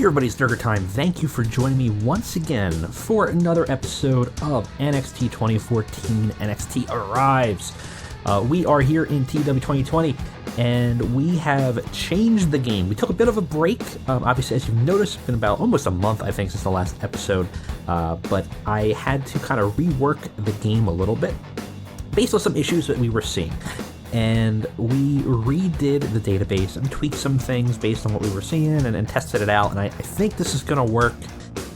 everybody, it's Durger time. Thank you for joining me once again for another episode of NXT 2014 NXT Arrives. We are here in TEW 2020, and we have changed the game. We took a bit of a break. Obviously, as you've noticed, it's been about almost a month, I think, since the last episode. But I had to kind of rework the game a little bit based on some issues that we were seeing. And we redid the database and tweaked some things based on what we were seeing and tested it out. And I think this is going to work.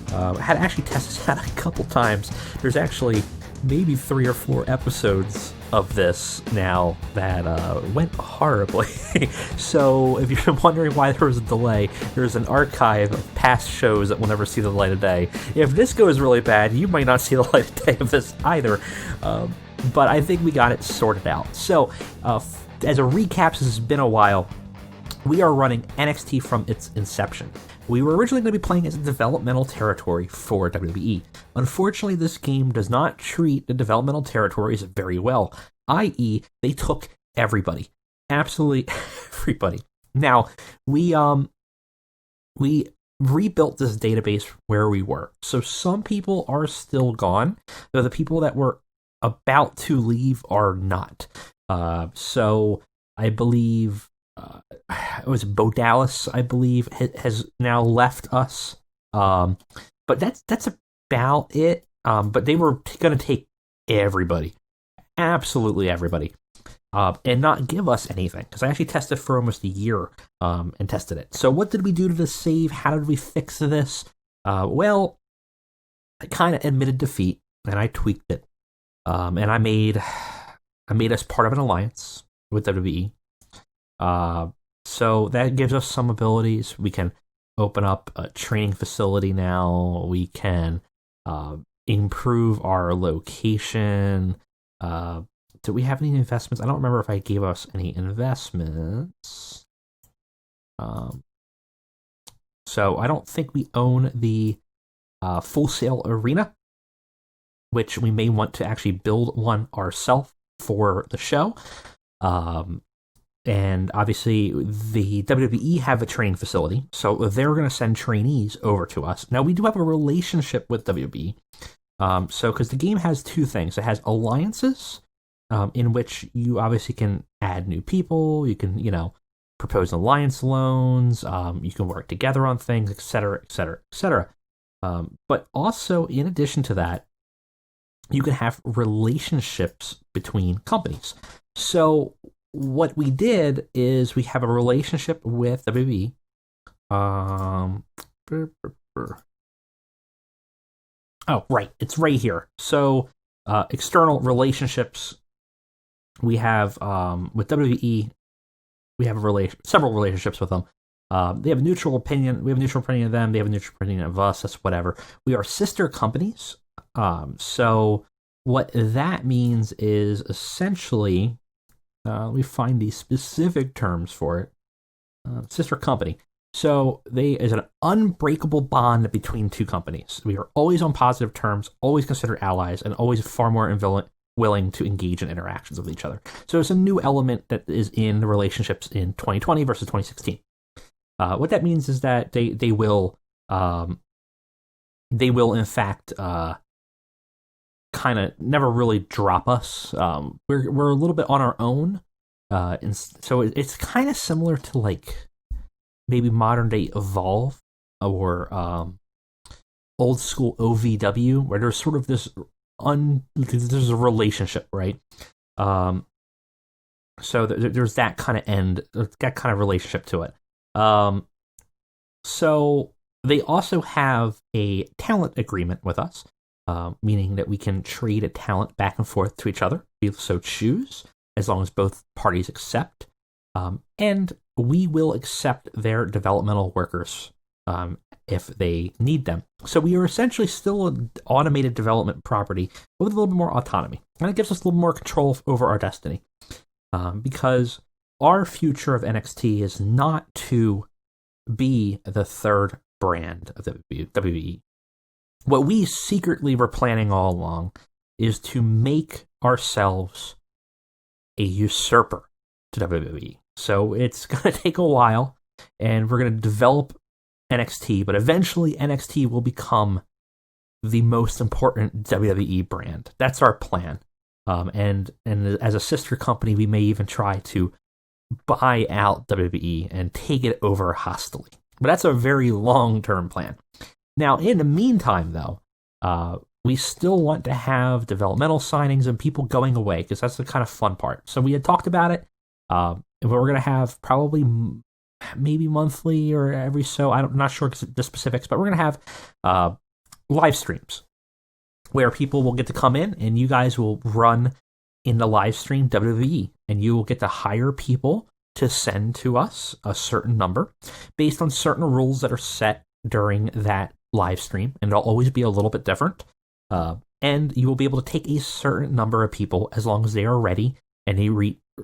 I had actually tested it out a couple times. There's actually maybe 3 or 4 episodes of this now that went horribly. So if you're wondering why there was a delay, there's an archive of past shows that will never see the light of day. If this goes really bad, you might not see the light of day of this either. But I think we got it sorted out. So, as a recap, since it's been a while, we are running NXT from its inception. We were originally going to be playing as a developmental territory for WWE. Unfortunately, this game does not treat the developmental territories very well, i.e., they took everybody. Absolutely everybody. Now, we rebuilt this database where we were. So some people are still gone, though the people that were about to leave are not. So I believe it was Bo Dallas, I believe, has now left us. But that's about it. But they were going to take everybody, absolutely everybody, and not give us anything, because I actually tested for almost a year and tested it. So what did we do to the save? How did we fix this? Well, I kind of admitted defeat and I tweaked it. And I made us part of an alliance with WWE. So that gives us some abilities. We can open up a training facility now. We can improve our location. Do we have any investments? I don't remember if I gave us any investments. So I don't think we own the Full Sail Arena, which we may want to actually build one ourselves for the show. And obviously, the WWE have a training facility, so they're going to send trainees over to us. Now, we do have a relationship with WWE, because the game has 2 things. It has alliances, in which you obviously can add new people, you can, propose alliance loans, you can work together on things, etc., etc., etc. But also, in addition to that, you can have relationships between companies. So what we did is we have a relationship with WWE. Oh, right. It's right here. So external relationships, we have with WWE, we have several relationships with them. They have a neutral opinion. We have a neutral opinion of them. They have a neutral opinion of us. That's whatever. We are sister companies. So what that means is essentially, we find these specific terms for it. Sister company. So is an unbreakable bond between 2 companies. We are always on positive terms, always considered allies, and always far more willing to engage in interactions with each other. So it's a new element that is in the relationships in 2020 versus 2016. What that means is that they will in fact kind of never really drop us. We're a little bit on our own, and so it's kind of similar to like maybe modern day Evolve or old school OVW, where there's sort of there's a relationship, right? So there's that kind of relationship to it. So they also have a talent agreement with us. Meaning that we can trade a talent back and forth to each other, if we so choose, as long as both parties accept. And we will accept their developmental workers if they need them. So we are essentially still an automated development property with a little bit more autonomy. And it gives us a little more control over our destiny. Because our future of NXT is not to be the third brand of WWE. What we secretly were planning all along is to make ourselves a usurper to WWE. So it's going to take a while, and we're going to develop NXT, but eventually NXT will become the most important WWE brand. That's our plan. And as a sister company, we may even try to buy out WWE and take it over hostily. But that's a very long-term plan. Now, in the meantime, though, we still want to have developmental signings and people going away, because that's the kind of fun part. So we had talked about it. We're going to have probably maybe monthly or every so, I'm not sure the specifics, but we're going to have live streams where people will get to come in and you guys will run in the live stream WWE, and you will get to hire people to send to us a certain number based on certain rules that are set during that live stream, and it'll always be a little bit different. And you will be able to take a certain number of people as long as they are ready and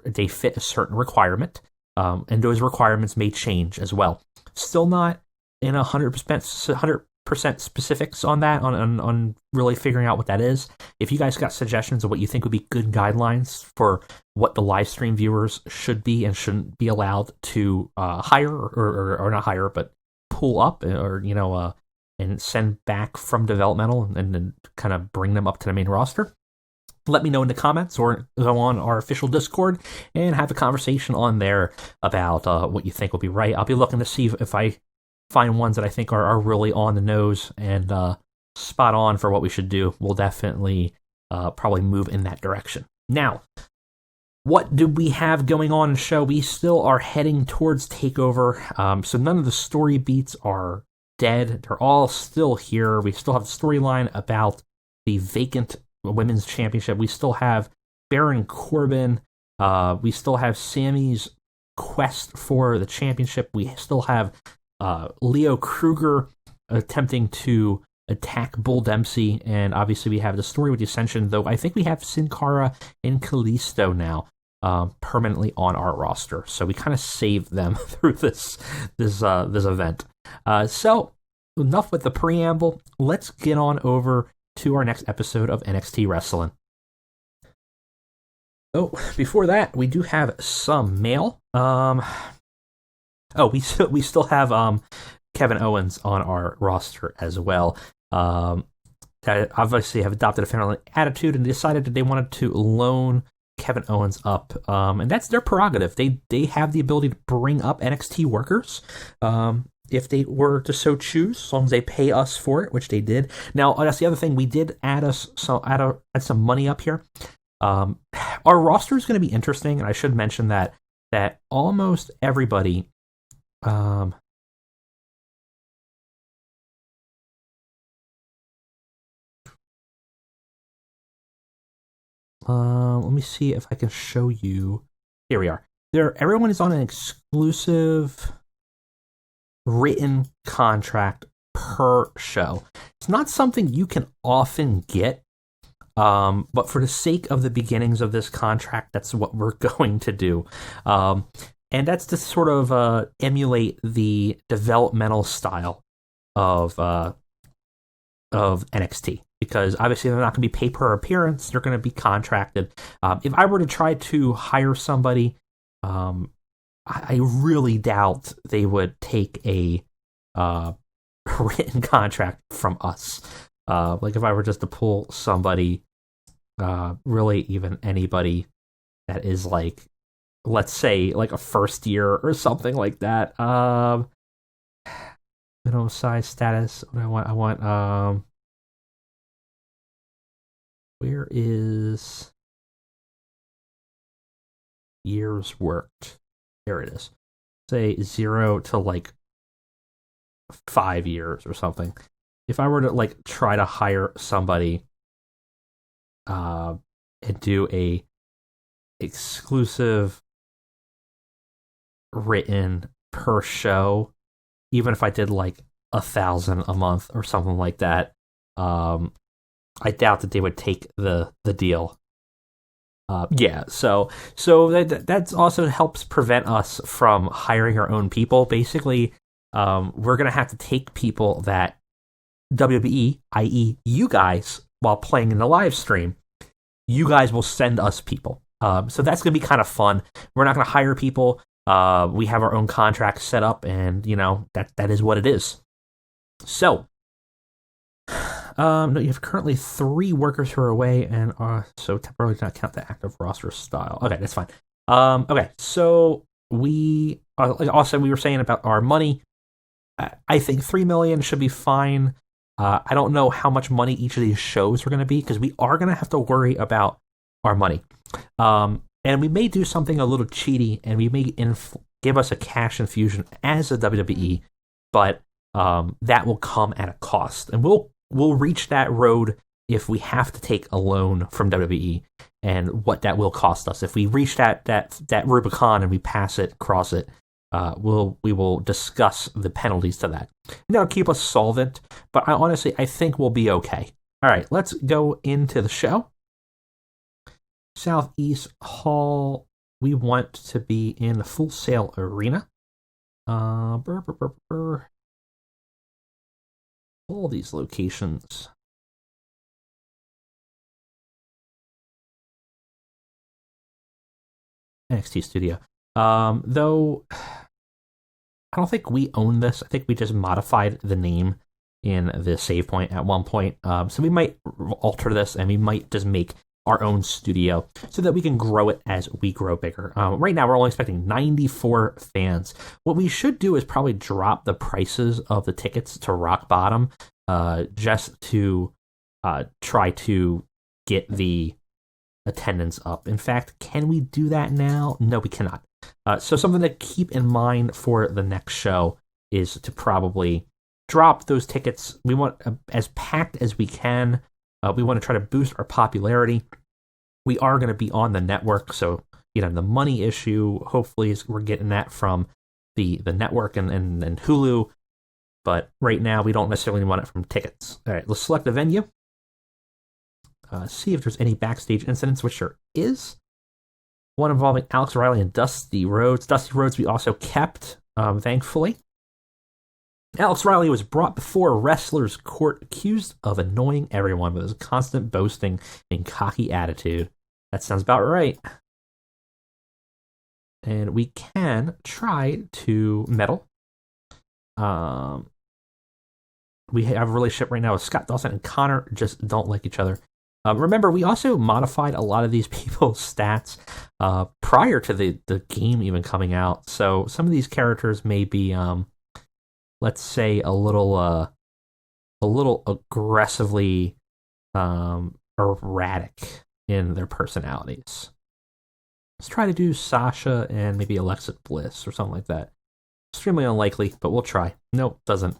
they fit a certain requirement. And those requirements may change as well. Still not in 100% specifics on that, on really figuring out what that is. If you guys got suggestions of what you think would be good guidelines for what the live stream viewers should be and shouldn't be allowed to hire or not hire, but pull up or, and send back from developmental and then kind of bring them up to the main roster, let me know in the comments or go on our official Discord and have a conversation on there about what you think will be right. I'll be looking to see if I find ones that I think are really on the nose and spot on for what we should do. We'll definitely probably move in that direction. Now, what do we have going on in the show? We still are heading towards TakeOver, so none of the story beats are dead. They're all still here. We still have the storyline about the vacant women's championship. We still have Baron Corbin. We still have Sammy's quest for the championship. We still have Leo Kruger attempting to attack Bull Dempsey, and obviously we have the story with the Ascension, though I think we have Sin Cara and Kalisto now permanently on our roster, so we kind of saved them through this event. So enough with the preamble. Let's get on over to our next episode of NXT Wrestling. Oh, before that, we do have some mail. We still have Kevin Owens on our roster as well. That obviously have adopted a family attitude and decided that they wanted to loan Kevin Owens up, and that's their prerogative. They have the ability to bring up NXT workers if they were to so choose, as long as they pay us for it, which they did. Now, that's the other thing. We did add some money up here. Our roster is going to be interesting, and I should mention that almost everybody. Let me see if I can show you. Here we are. Everyone is on an exclusive written contract per show. It's not something you can often get, but for the sake of the beginnings of this contract, that's what we're going to do. And that's to sort of emulate the developmental style of NXT. Because obviously they're not going to be pay per appearance, they're going to be contracted. If I were to try to hire somebody, I really doubt they would take a written contract from us. Like if I were just to pull somebody, really even anybody that is like, let's say like a first year or something like that. Minimum size status. What I want. Where is years worked? There it is. Say 0 to like 5 years or something. If I were to like try to hire somebody and do a exclusive written per show, even if I did like 1,000 a month or something like that, I doubt that they would take the deal. So that also helps prevent us from hiring our own people. Basically, we're going to have to take people that WWE, i.e. you guys, while playing in the live stream, you guys will send us people. So that's going to be kind of fun. We're not going to hire people We have our own contract set up, and that is what it is. So, no, you have currently 3 workers who are away, and so temporarily do not count the active roster style. Okay, that's fine. Okay, so we also we were saying about our money. I think $3 million should be fine. I don't know how much money each of these shows are going to be, because we are going to have to worry about our money. And we may do something a little cheaty, and we may give us a cash infusion as a WWE, but that will come at a cost, and we'll reach that road if we have to take a loan from WWE, and what that will cost us. If we reach that Rubicon and we cross it, we will discuss the penalties to that. And that'll keep us solvent, but I think we'll be okay. All right, let's go into the show. Southeast Hall, we want to be in the Full Sail Arena. All these locations. NXT Studio. Though, I don't think we own this. I think we just modified the name in the save point at one point. So we might alter this, and we might just make our own studio so that we can grow it as we grow bigger. Right now, we're only expecting 94 fans. What we should do is probably drop the prices of the tickets to rock bottom, just to try to get the attendance up. In fact, can we do that now? No, we cannot. So something to keep in mind for the next show is to probably drop those tickets. We want as packed as we can. We want to try to boost our popularity. We are going to be on the network, so the money issue, hopefully, we're getting that from the network and Hulu. But right now, we don't necessarily want it from tickets. All right, let's select the venue. See if there's any backstage incidents, which there is. One involving Alex O'Reilly and Dusty Rhodes. Dusty Rhodes we also kept, thankfully. Alex Riley was brought before a wrestler's court accused of annoying everyone with his constant boasting and cocky attitude. That sounds about right. And we can try to meddle. We have a relationship right now with Scott Dawson and Connor, just don't like each other. Remember, we also modified a lot of these people's stats prior to the game even coming out. So some of these characters may be... let's say a little aggressively erratic in their personalities. Let's try to do Sasha and maybe Alexa Bliss or something like that. Extremely unlikely, but we'll try. Nope, doesn't.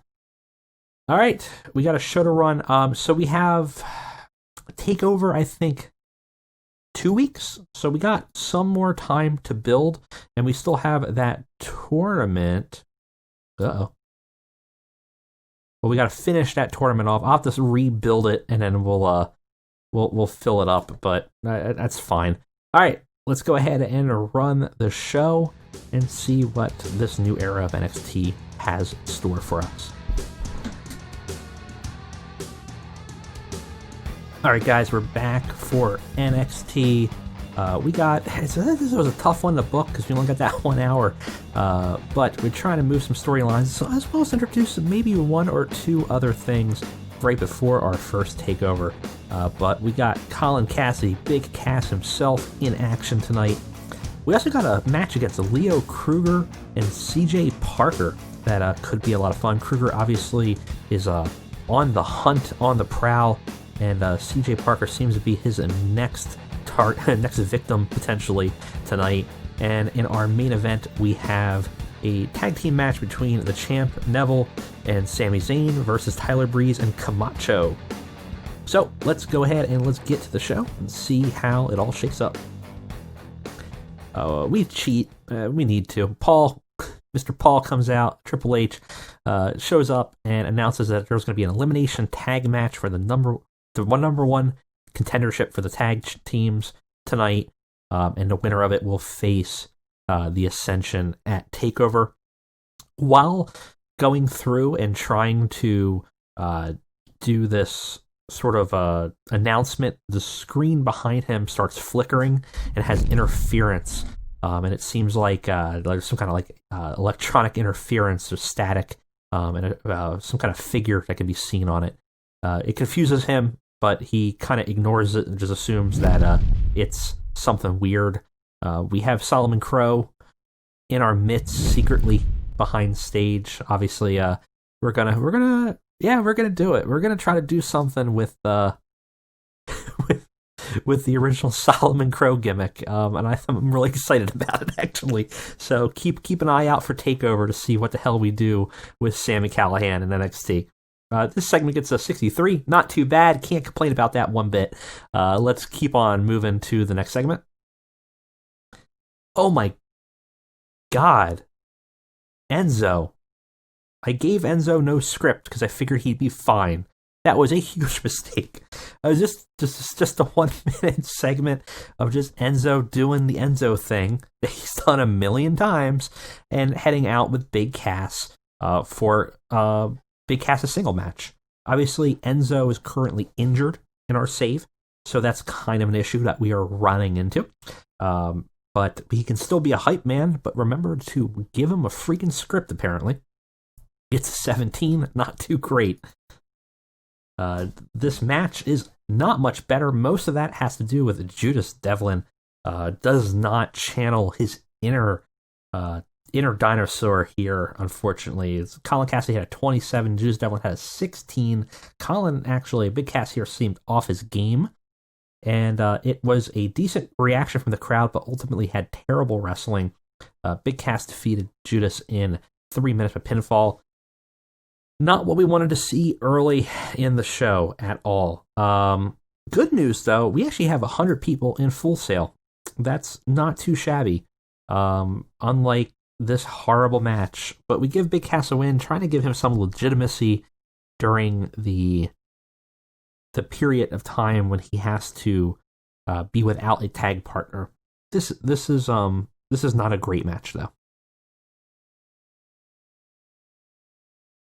All right, we got a show to run. So we have Takeover, I think, 2 weeks. So we got some more time to build, and we still have that tournament. Uh-oh. Well, we got to finish that tournament off. I'll have to rebuild it, and then we'll fill it up. But that's fine. All right, let's go ahead and run the show and see what this new era of NXT has in store for us. All right, guys, we're back for NXT. This was a tough one to book because we only got that 1 hour, but we're trying to move some storylines, so as well as introduce maybe 1 or 2 other things right before our first takeover. But we got Colin Cassidy, Big Cass himself, in action tonight. We also got a match against Leo Kruger and CJ Parker that could be a lot of fun. Kruger obviously is on the hunt, on the prowl, and CJ Parker seems to be his next victim potentially tonight. And in our main event, we have a tag team match between the champ Neville and Sami Zayn versus Tyler Breeze and Camacho. So let's go ahead and let's get to the show and see how it all shakes up. We cheat. We need to. Mr. Paul comes out. Triple H shows up and announces that there's going to be an elimination tag match for the number one contendership for the tag teams tonight, and the winner of it will face the Ascension at TakeOver. While going through and trying to do this sort of announcement, the screen behind him starts flickering and has interference and it seems like there's some kind of like electronic interference or static, and some kind of figure that can be seen on it. It confuses him, but he kind of ignores it and just assumes that it's something weird. We have Solomon Crow in our midst, secretly behind stage. Obviously, we're gonna do it. We're gonna try to do something with with the original Solomon Crow gimmick, and I'm really excited about it, actually. So keep an eye out for Takeover to see what the hell we do with Sami Callihan in NXT. This segment gets a 63, not too bad. Can't complain about that one bit. Let's keep on moving to the next segment. Oh my God, Enzo. I gave Enzo no script because I figured he'd be fine. That was a huge mistake. It was just a 1 minute segment of just Enzo doing the Enzo thing that he's done a million times and heading out with Big Cass for Big Cass's single match. Obviously, Enzo is currently injured in our save, so that's kind of an issue that we are running into. But he can still be a hype man, but remember to give him a freaking script, apparently. It's a 17, not too great. This match is not much better. Most of that has to do with Judas Devlin does not channel his inner dinosaur here, unfortunately. Colin Cassidy had a 27, Judas Devlin had a 16. Colin, actually, Big Cass here seemed off his game, and it was a decent reaction from the crowd, but ultimately had terrible wrestling. Big Cass defeated Judas in 3 minutes of pinfall. Not what we wanted to see early in the show at all. Good news, though, we actually have 100 people in Full Sail. That's not too shabby, unlike this horrible match. But we give Big Cass a win, trying to give him some legitimacy during the period of time when he has to be without a tag partner. This is not a great match, though.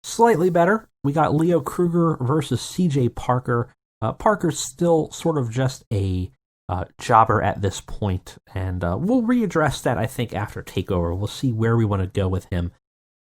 Slightly better, we got Leo Kruger versus CJ Parker. Parker's still sort of just a jobber at this point, and we'll readdress that, I think, after TakeOver. We'll see where we want to go with him.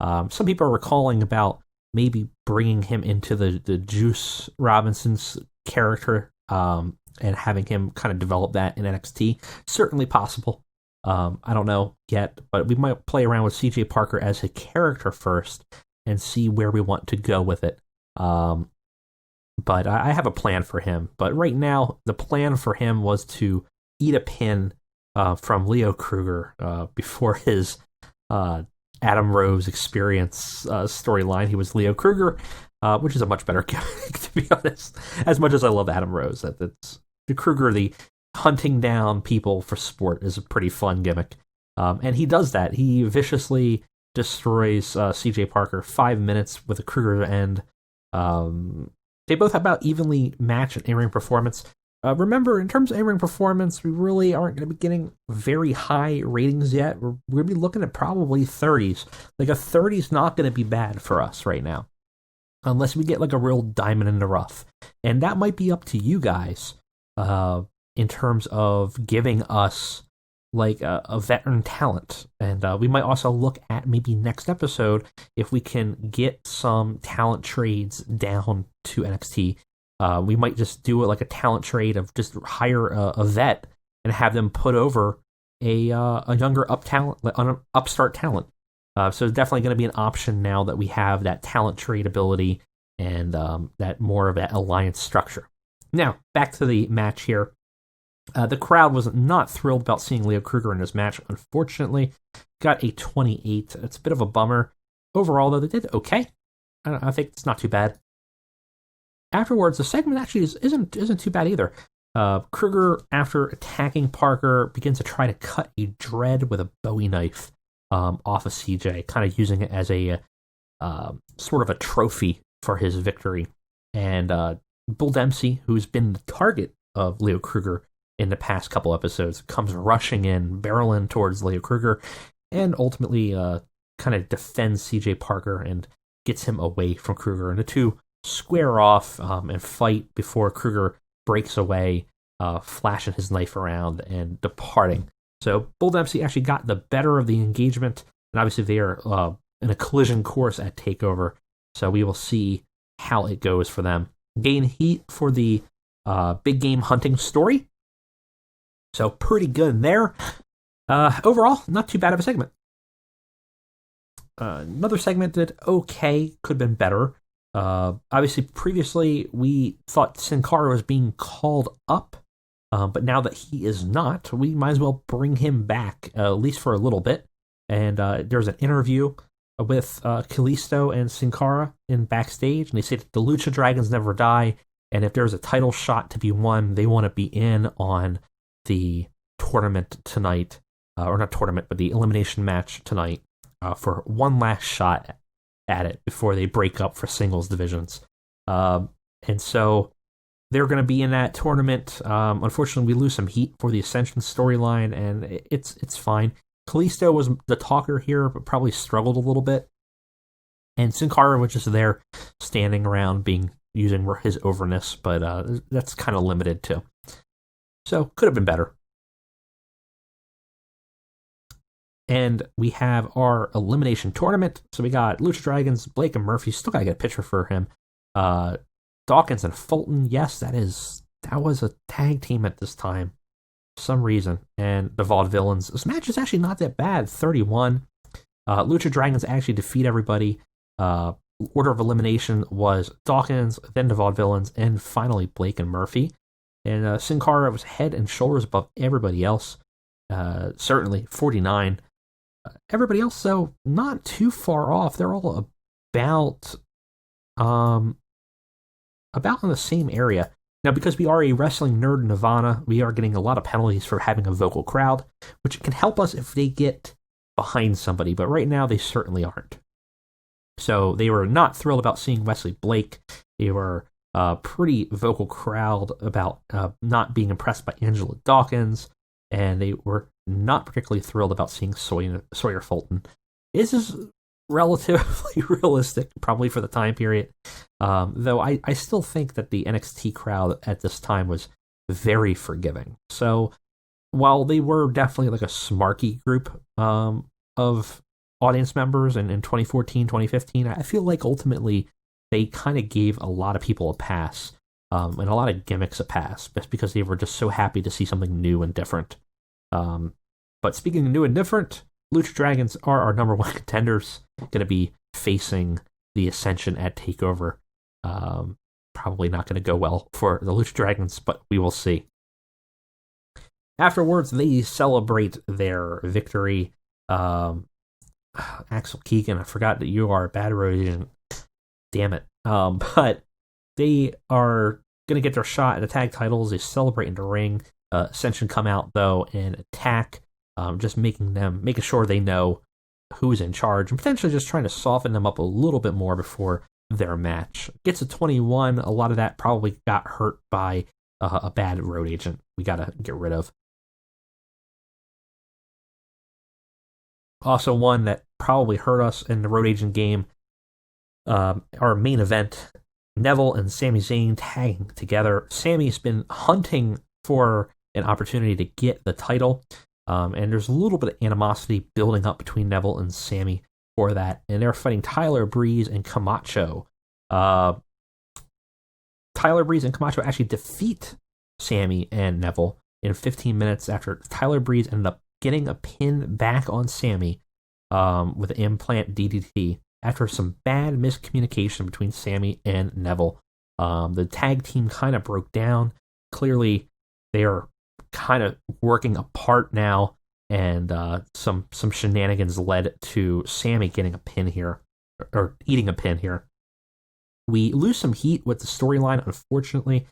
Some people are recalling about maybe bringing him into the Juice Robinson's character and having him kind of develop that in NXT. Certainly possible. I don't know yet, but we might play around with CJ Parker as a character first and see where we want to go with it. But I have a plan for him. But right now, the plan for him was to eat a pin from Leo Kruger before his Adam Rose experience storyline. He was Leo Kruger, which is a much better gimmick, to be honest. As much as I love Adam Rose, that's the Kruger, the hunting down people for sport, is a pretty fun gimmick. And he does that. He viciously destroys CJ Parker 5 minutes with a Kruger end. They both have about evenly matched an in-ring performance. Remember, in terms of in-ring performance, we really aren't going to be getting very high ratings yet. We're going to be looking at probably 30s. Like a 30 is not going to be bad for us right now, unless we get like a real diamond in the rough. And that might be up to you guys in terms of giving us like a veteran talent. And we might also look at maybe next episode if we can get some talent trades down to NXT. We might just do it like a talent trade of just hire a vet and have them put over a younger upstart talent. So it's definitely going to be an option now that we have that talent trade ability and that more of that alliance structure. Now, back to the match here. The crowd was not thrilled about seeing Leo Kruger in this match, unfortunately. Got a 28. It's a bit of a bummer. Overall, though, they did okay. I think it's not too bad. Afterwards, the segment actually isn't too bad either. Kruger, after attacking Parker, begins to try to cut a dread with a Bowie knife off of CJ, kind of using it as a sort of a trophy for his victory. And Bull Dempsey, who's been the target of Leo Kruger in the past couple episodes, comes rushing in, barreling towards Leo Kruger, and ultimately kind of defends CJ Parker and gets him away from Kruger. And the two square off and fight before Kruger breaks away, flashing his knife around and departing. So Bold MC actually got the better of the engagement, and obviously they are in a collision course at TakeOver, so we will see how it goes for them. Gain heat for the big game hunting story, so pretty good there. Overall, not too bad of a segment. Another segment did okay, could have been better. Obviously, previously we thought Sin Cara was being called up, but now that he is not, we might as well bring him back, at least for a little bit. And there's an interview with Kalisto and Sin Cara in backstage, and they say that the Lucha Dragons never die, and if there's a title shot to be won, they want to be in on the tournament tonight, or not tournament, but the elimination match tonight, for one last shot at it before they break up for singles divisions. And so they're going to be in that tournament. Unfortunately, we lose some heat for the Ascension storyline, and it's fine. Kalisto was the talker here, but probably struggled a little bit. And Sin Cara was just there, standing around, using his overness, but that's kind of limited too. So, could have been better. And we have our elimination tournament. So we got Lucha Dragons, Blake and Murphy. Still gotta get a picture for him. Dawkins and Fulton. Yes, that was a tag team at this time, for some reason. And the Vaudevillains. This match is actually not that bad. 31. Lucha Dragons actually defeat everybody. Order of elimination was Dawkins, then the Vaudevillains, and finally Blake and Murphy. And Sin Cara was head and shoulders above everybody else. Certainly 49. Everybody else, though, not too far off. They're all about in the same area. Now, because we are a wrestling nerd Nirvana, we are getting a lot of penalties for having a vocal crowd, which can help us if they get behind somebody, but right now they certainly aren't. So they were not thrilled about seeing Wesley Blake. They were pretty vocal crowd about not being impressed by Angela Dawkins, and they were not particularly thrilled about seeing Sawyer Fulton. This is relatively realistic, probably for the time period, though I still think that the NXT crowd at this time was very forgiving. So while they were definitely like a smarky group of audience members in 2014, 2015, I feel like ultimately they kind of gave a lot of people a pass, and a lot of gimmicks a pass, just because they were just so happy to see something new and different. But speaking of new and different, Lucha Dragons are our number one contenders, going to be facing the Ascension at TakeOver. Probably not going to go well for the Lucha Dragons, but we will see. Afterwards, they celebrate their victory. Axel Keegan, I forgot that you are a bad road agent. Damn it. But they are going to get their shot at the tag titles. They celebrate in the ring. Ascension come out, though, and attack, just making sure they know who's in charge, and potentially just trying to soften them up a little bit more before their match. Gets a 21. A lot of that probably got hurt by a bad road agent we got to get rid of. Also, one that probably hurt us in the road agent game, our main event, Neville and Sami Zayn tagging together. Sami's been hunting for an opportunity to get the title, and there's a little bit of animosity building up between Neville and Sami for that, and they're fighting Tyler Breeze and Camacho. Tyler Breeze and Camacho actually defeat Sami and Neville in 15 minutes after Tyler Breeze ended up getting a pin back on Sami with an implant DDT after some bad miscommunication between Sami and Neville. The tag team kind of broke down. Clearly, they are kind of working apart now, and some shenanigans led to Sami getting a pin here, or eating a pin here. We lose some heat with the storyline, unfortunately.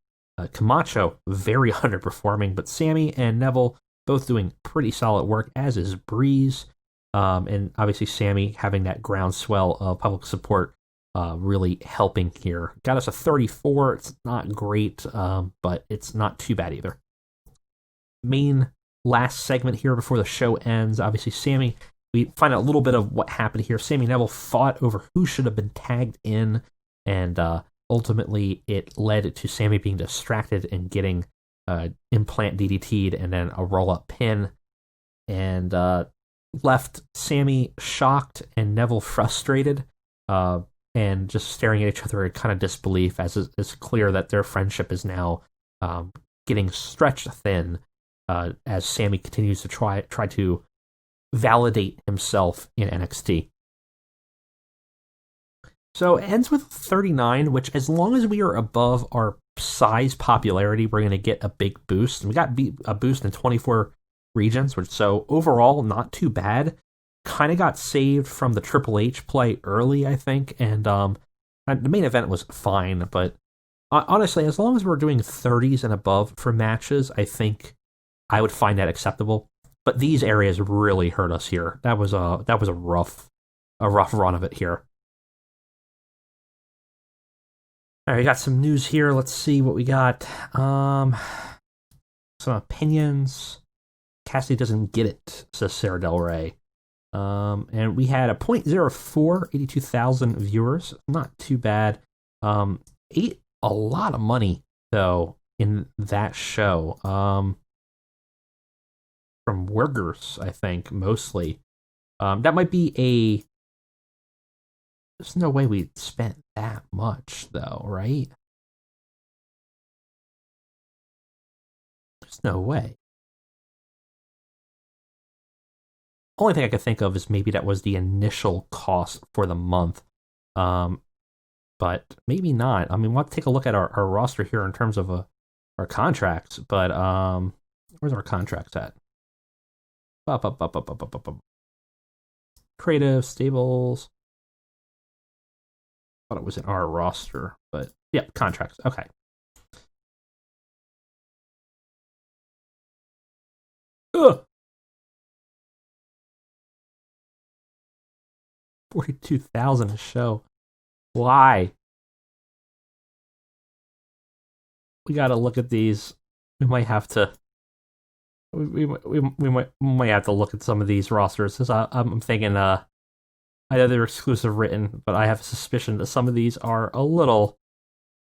Camacho very underperforming, but Sami and Neville both doing pretty solid work, as is Breeze. And obviously Sami having that groundswell of public support really helping here. Got us a 34. It's not great, but it's not too bad either. Main last segment here before the show ends. Obviously, Sami, we find out a little bit of what happened here. Sami and Neville fought over who should have been tagged in, and ultimately it led to Sami being distracted and getting implant DDT'd and then a roll-up pin. and left Sammy shocked and Neville frustrated, and just staring at each other in kind of disbelief, as it's clear that their friendship is now getting stretched thin, as Sammy continues to try to validate himself in NXT. So it ends with 39, which, as long as we are above our size popularity, we're going to get a big boost. And we got a boost in 24 regions, which, so overall, not too bad. Kind of got saved from the Triple H play early, I think, and the main event was fine, but honestly, as long as we're doing 30s and above for matches, I think I would find that acceptable. But these areas really hurt us here. That was a rough run of it here. All right, we got some news here. Let's see what we got. Some opinions. Cassidy doesn't get it, says Sarah Del Rey. And we had a 0.04, 82,000 viewers. Not too bad. Ate a lot of money, though, in that show. From workers, I think, mostly. That might be there's no way we spent that much, though, right? There's no way. Only thing I could think of is maybe that was the initial cost for the month. But maybe not. I mean, we'll have to take a look at our roster here in terms of our contracts. But where's our contracts at? Creative, stables. Thought it was in our roster, but yeah, contracts. Okay. Ugh. 42,000 a show. Why? We got to look at these. We might have to. We might have to look at some of these rosters, because I'm thinking I know they're exclusive written, but I have a suspicion that some of these are a little,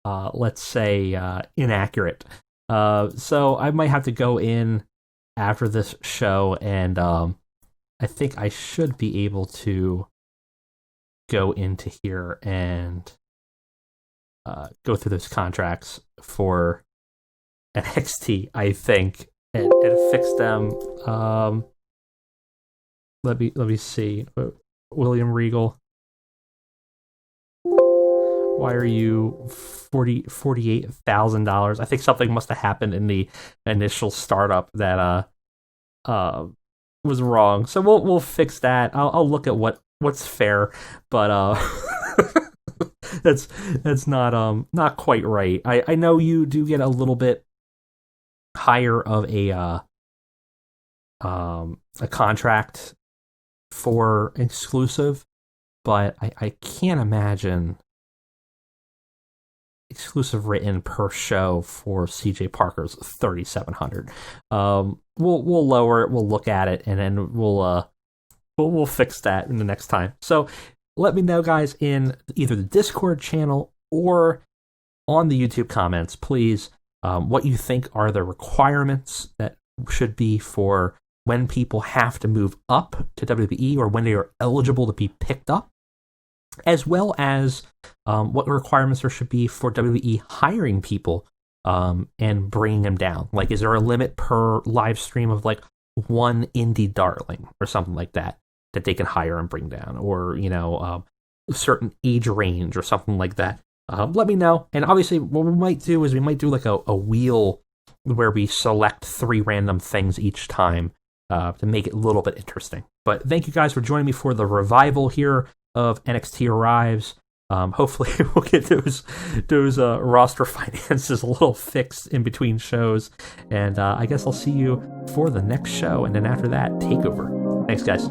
let's say, inaccurate. So I might have to go in after this show, and I think I should be able to go into here and go through those contracts for NXT, I think, and fix them. Let me see. William Regal. Why are you $48,000? I think something must have happened in the initial startup that was wrong. So we'll fix that. I'll look at what's fair, but that's not quite right. I know you do get a little bit higher of a contract for exclusive, but I can't imagine exclusive written per show for CJ Parker's 3,700. We'll lower it, we'll look at it, and then we'll fix that in the next time. So let me know, guys, in either the Discord channel or on the YouTube comments, please, what you think are the requirements that should be for when people have to move up to WWE, or when they are eligible to be picked up, as well as what requirements there should be for WWE hiring people and bringing them down. Like, is there a limit per live stream of like one indie darling or something like that they can hire and bring down, or a certain age range or something like that? Let me know. And obviously, what we might do is we might do like a wheel where we select 3 random things each time to make it a little bit interesting. But thank you guys for joining me for the revival here of NXT Arrives. Hopefully we'll get those roster finances a little fixed in between shows. And I guess I'll see you for the next show. And then after that, Takeover. Thanks, guys.